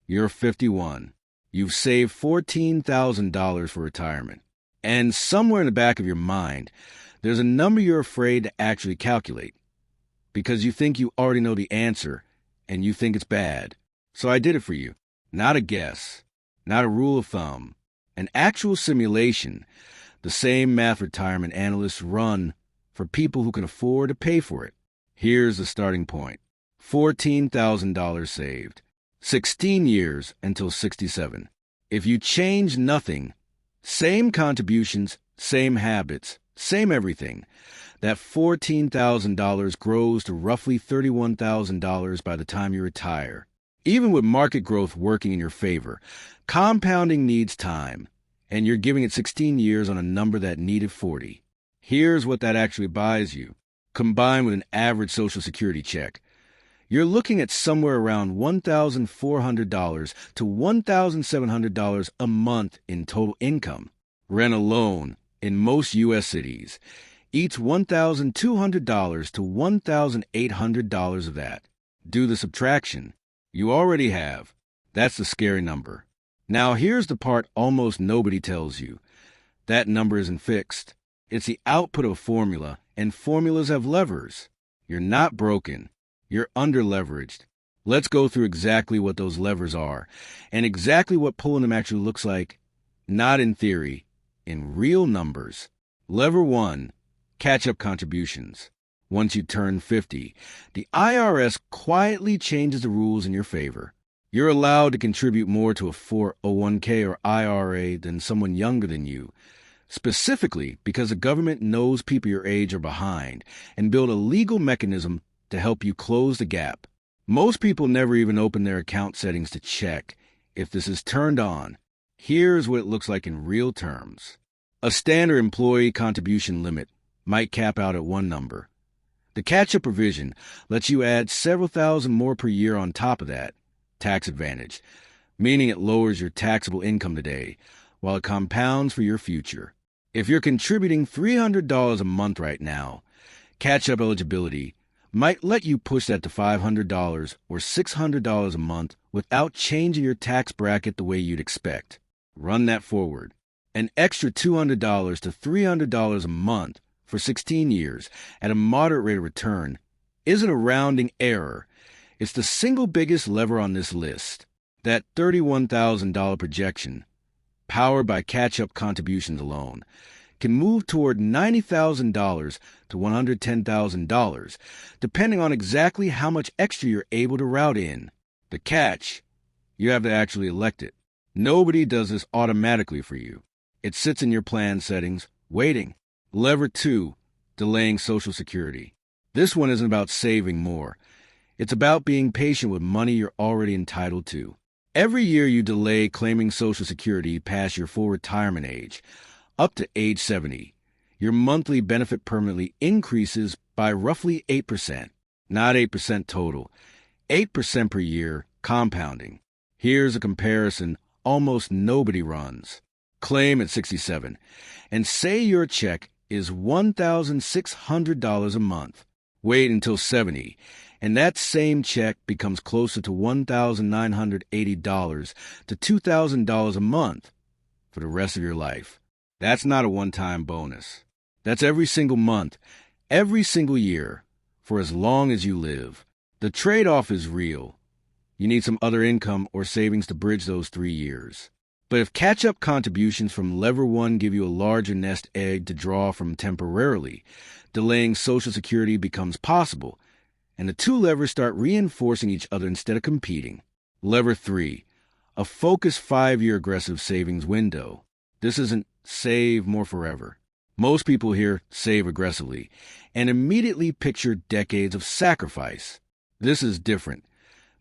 You're 51. You've saved $14,000 for retirement. And somewhere in the back of your mind, there's a number you're afraid to actually calculate because you think you already know the answer and you think it's bad. So I did it for you. Not a guess, not a rule of thumb, an actual simulation, the same math retirement analysts run for people who can afford to pay for it. Here's the starting point. $14,000 saved. 16 years until 67. If you change nothing, same contributions, same habits, same everything, that $14,000 grows to roughly $31,000 by the time you retire. Even with market growth working in your favor, compounding needs time, and you're giving it 16 years on a number that needed 40. Here's what that actually buys you, combined with an average Social Security check. You're looking at somewhere around $1,400 to $1,700 a month in total income. Rent alone, in most U.S. cities, eats $1,200 to $1,800 of that. Do the subtraction. You already have. That's the scary number. Now here's the part almost nobody tells you. That number isn't fixed. It's the output of a formula, and formulas have levers. You're not broken. You're under-leveraged. Let's go through exactly what those levers are and exactly what pulling them actually looks like, not in theory, in real numbers. Lever 1, catch-up contributions. Once you turn 50, the IRS quietly changes the rules in your favor. You're allowed to contribute more to a 401k or IRA than someone younger than you, specifically because the government knows people your age are behind and build a legal mechanism to help you close the gap. Most people never even open their account settings to check if this is turned on. Here's what it looks like in real terms. A standard employee contribution limit might cap out at one number. The catch-up provision lets you add several thousand more per year on top of that, tax advantage, meaning it lowers your taxable income today while it compounds for your future. If you're contributing $300 a month right now, catch-up eligibility might let you push that to $500 or $600 a month without changing your tax bracket the way you'd expect. Run that forward. An extra $200 to $300 a month for 16 years at a moderate rate of return isn't a rounding error. It's the single biggest lever on this list. That $31,000 projection, powered by catch-up contributions alone, can move toward $90,000 to $110,000, depending on exactly how much extra you're able to route in. The catch, you have to actually elect it. Nobody does this automatically for you. It sits in your plan settings, waiting. Lever 2, delaying Social Security. This one isn't about saving more. It's about being patient with money you're already entitled to. Every year you delay claiming Social Security past your full retirement age, up to age 70, your monthly benefit permanently increases by roughly 8%, not 8% total, 8% per year, compounding. Here's a comparison almost nobody runs. Claim at 67, and say your check is $1,600 a month. Wait until 70, and that same check becomes closer to $1,980 to $2,000 a month for the rest of your life. That's not a one-time bonus. That's every single month, every single year, for as long as you live. The trade-off is real. You need some other income or savings to bridge those 3 years. But if catch-up contributions from Lever 1 give you a larger nest egg to draw from temporarily, delaying Social Security becomes possible, and the two levers start reinforcing each other instead of competing. Lever 3, a focused 5-year aggressive savings window. This isn't save more forever. Most people hear save aggressively and immediately picture decades of sacrifice. This is different.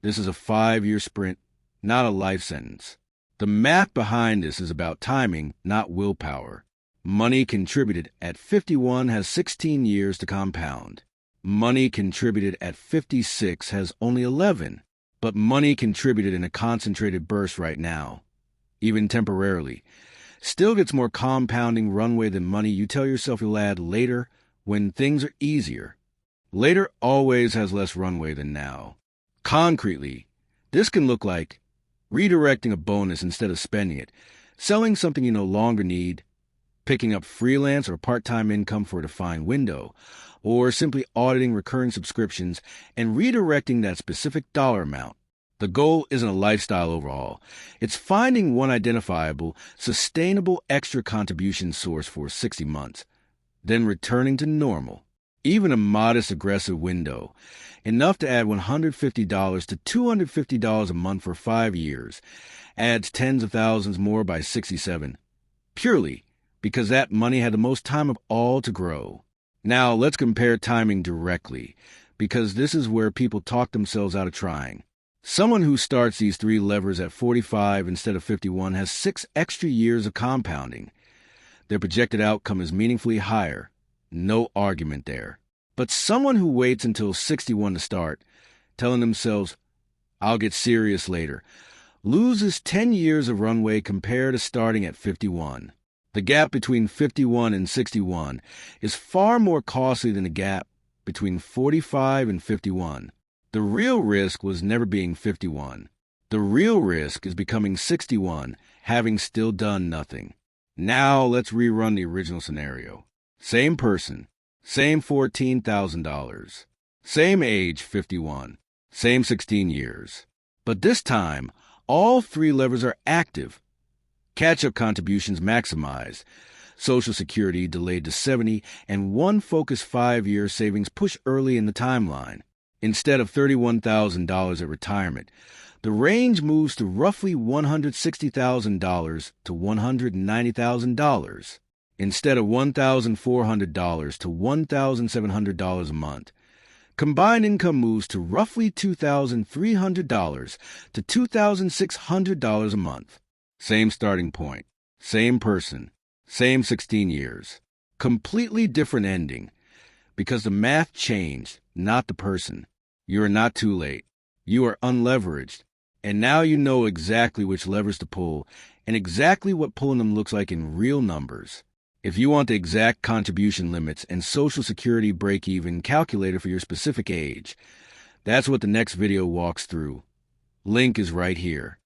This is a 5-year sprint, not a life sentence. The math behind this is about timing, not willpower. Money contributed at 51 has 16 years to compound. Money contributed at 56 has only 11. But money contributed in a concentrated burst right now, even temporarily, still gets more compounding runway than money you tell yourself you'll add later when things are easier. Later always has less runway than now. Concretely, this can look like redirecting a bonus instead of spending it, selling something you no longer need, picking up freelance or part-time income for a defined window, or simply auditing recurring subscriptions and redirecting that specific dollar amount. The goal isn't a lifestyle overhaul. It's finding one identifiable, sustainable extra contribution source for 60 months, then returning to normal. Even a modest aggressive window, enough to add $150 to $250 a month for 5 years, adds tens of thousands more by 67, purely because that money had the most time of all to grow. Now let's compare timing directly, because this is where people talk themselves out of trying. Someone who starts these 3 levers at 45 instead of 51 has 6 extra years of compounding. Their projected outcome is meaningfully higher. No argument there. But someone who waits until 61 to start, telling themselves, "I'll get serious later," loses 10 years of runway compared to starting at 51. The gap between 51 and 61 is far more costly than the gap between 45 and 51. The real risk was never being 51. The real risk is becoming 61, having still done nothing. Now let's rerun the original scenario. Same person, same $14,000, same age 51, same 16 years. But this time, all 3 levers are active. Catch-up contributions maximized, Social Security delayed to 70, and one focused 5-year savings pushed early in the timeline. Instead of $31,000 at retirement, the range moves to roughly $160,000 to $190,000. Instead of $1,400 to $1,700 a month, combined income moves to roughly $2,300 to $2,600 a month. Same starting point, same person, same 16 years. Completely different ending, because the math changed, not the person. You are not too late. You are unleveraged, and now you know exactly which levers to pull and exactly what pulling them looks like in real numbers. If you want the exact contribution limits and Social Security break-even calculator for your specific age, that's what the next video walks through. Link is right here.